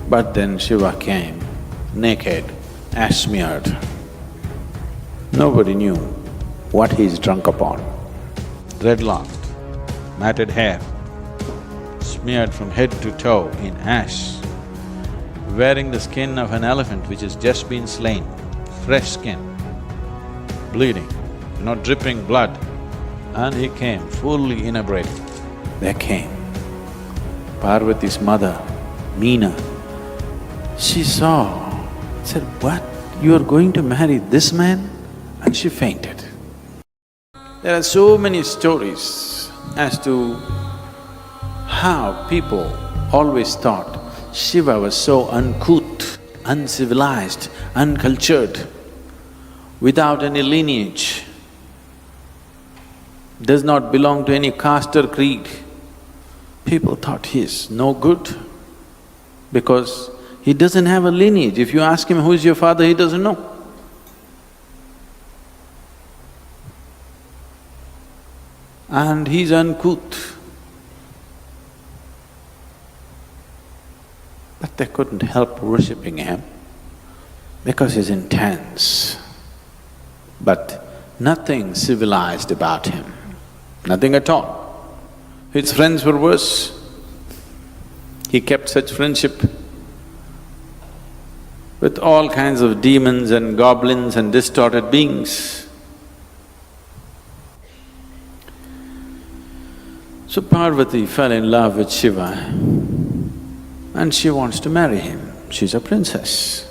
But then Shiva came, naked, ash smeared. Nobody knew what he's drunk upon. Dreadlocked, matted hair, smeared from head to toe in ash, wearing the skin of an elephant which has just been slain, fresh skin, bleeding, dripping blood, and he came fully inebriated. There came Parvati's mother, Meena. She saw, said, "What? You are going to marry this man?" And she fainted. There are so many stories as to how people always thought Shiva was so uncouth, uncivilized, uncultured, without any lineage, does not belong to any caste or creed. People thought he is no good because he doesn't have a lineage. If you ask him, "Who is your father?" he doesn't know. And he's uncouth. But they couldn't help worshipping him because he's intense. But nothing civilized about him, nothing at all. His friends were worse. He kept such friendship with all kinds of demons and goblins and distorted beings. So Parvati fell in love with Shiva and she wants to marry him. She's a princess.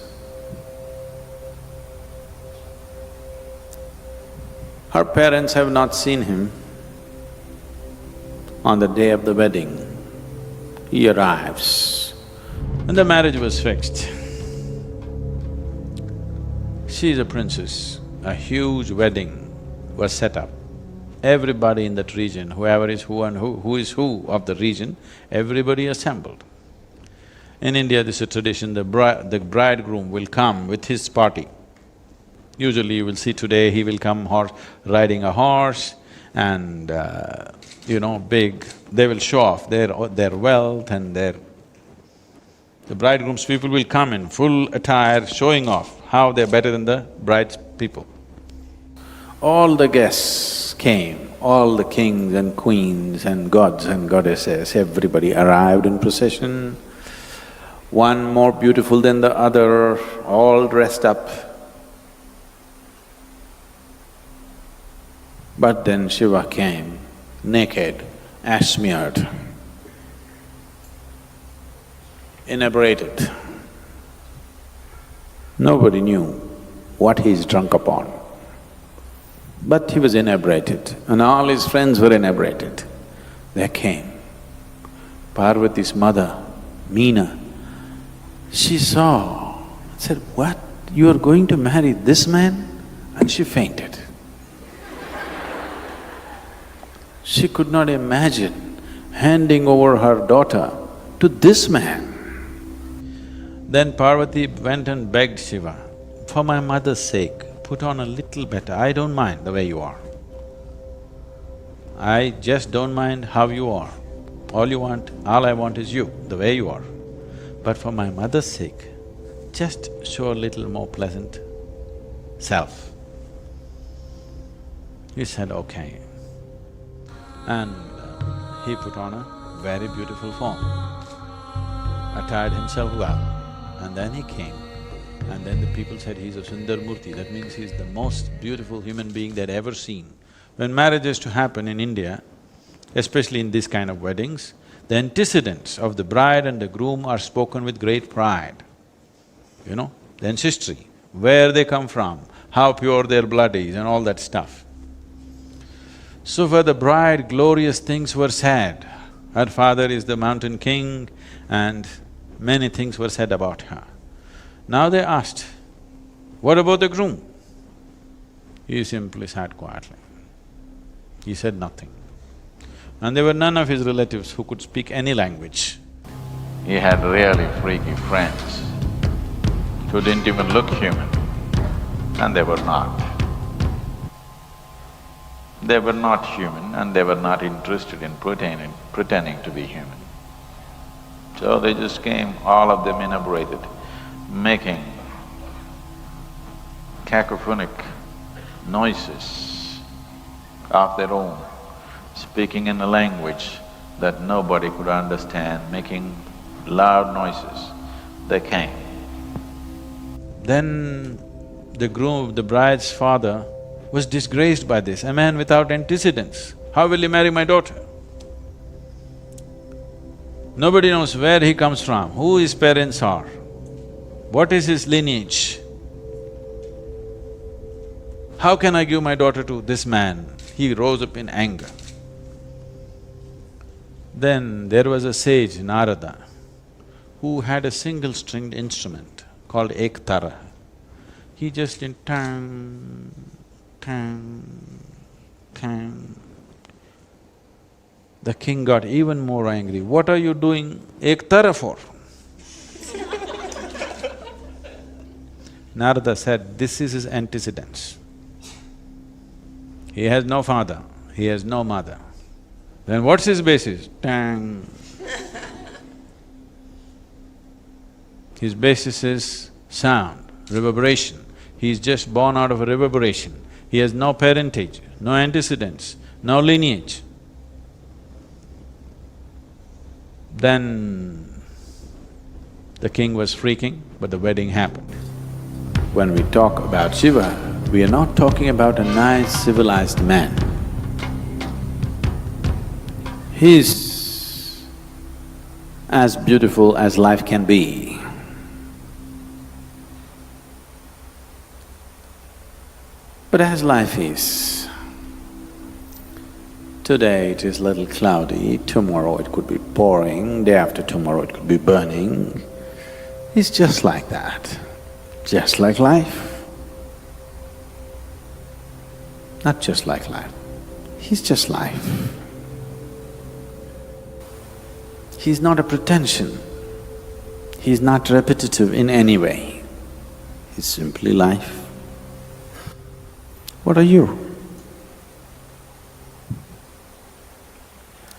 Her parents have not seen him. On the day of the wedding, he arrives and the marriage was fixed. She is a princess. A huge wedding was set up. Everybody in that region, whoever is who and who is who of the region, everybody assembled. In India, this is a tradition, the bridegroom will come with his party. Usually you will see today, he will come riding a horse and big… they will show off their wealth and their… The bridegroom's people will come in full attire, showing off how they're better than the bride's people. All the guests came, all the kings and queens and gods and goddesses, everybody arrived in procession, one more beautiful than the other, all dressed up. But then Shiva came, naked, ash smeared, inebriated. Nobody knew what he's drunk upon. But he was inebriated and all his friends were inebriated. There came Parvati's mother, Meena. She saw, said, "What? You are going to marry this man?" And she fainted. She could not imagine handing over her daughter to this man. Then Parvati went and begged Shiva, "For my mother's sake, put on a little better, I don't mind the way you are. I just don't mind how you are. All I want is you, the way you are. But for my mother's sake, just show a little more pleasant self." He said, "Okay." And he put on a very beautiful form, attired himself well, and then he came. And then the people said he's a Sundar Murti, that means he's the most beautiful human being they'd ever seen. When marriage is to happen in India, especially in this kind of weddings, the antecedents of the bride and the groom are spoken with great pride. The ancestry, where they come from, how pure their blood is and all that stuff. So for the bride, glorious things were said. Her father is the mountain king and many things were said about her. Now they asked, "What about the groom?" He simply sat quietly. He said nothing. And there were none of his relatives who could speak any language. He had really freaky friends who didn't even look human, and they were not. They were not human and they were not interested in pretending to be human. So they just came, all of them inebriated, making cacophonic noises of their own, speaking in a language that nobody could understand, making loud noises. They came. Then the groom, the bride's father was disgraced by this, a man without antecedents. How will he marry my daughter? Nobody knows where he comes from, who his parents are, what is his lineage. How can I give my daughter to this man? He rose up in anger. Then there was a sage, Narada, who had a single-stringed instrument called ektara. He just in tang, tang, tang. The king got even more angry. What are you doing ektara for? Narada said, this is his antecedents. He has no father, he has no mother. Then what's his basis? Tang. His basis is sound, reverberation. He is just born out of a reverberation. He has no parentage, no antecedents, no lineage. Then the king was freaking, but the wedding happened. When we talk about Shiva, we are not talking about a nice civilized man. He's as beautiful as life can be. But as life is, today it is little cloudy, tomorrow it could be pouring, day after tomorrow it could be burning. It's just like that, just like life. Not just like life, he's just life. He's not a pretension, he's not repetitive in any way, he's simply life. What are you?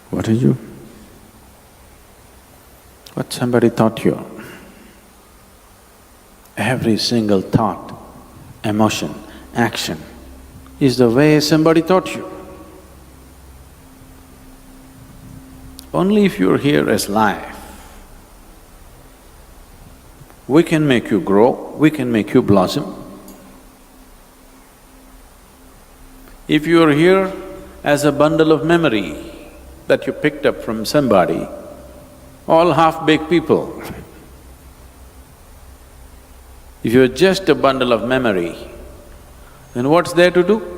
What are you? What somebody taught you. Every single thought, emotion, action is the way somebody taught you. Only if you're here as life, we can make you grow, we can make you blossom. If you're here as a bundle of memory that you picked up from somebody, all half-baked people, if you're just a bundle of memory, then what's there to do?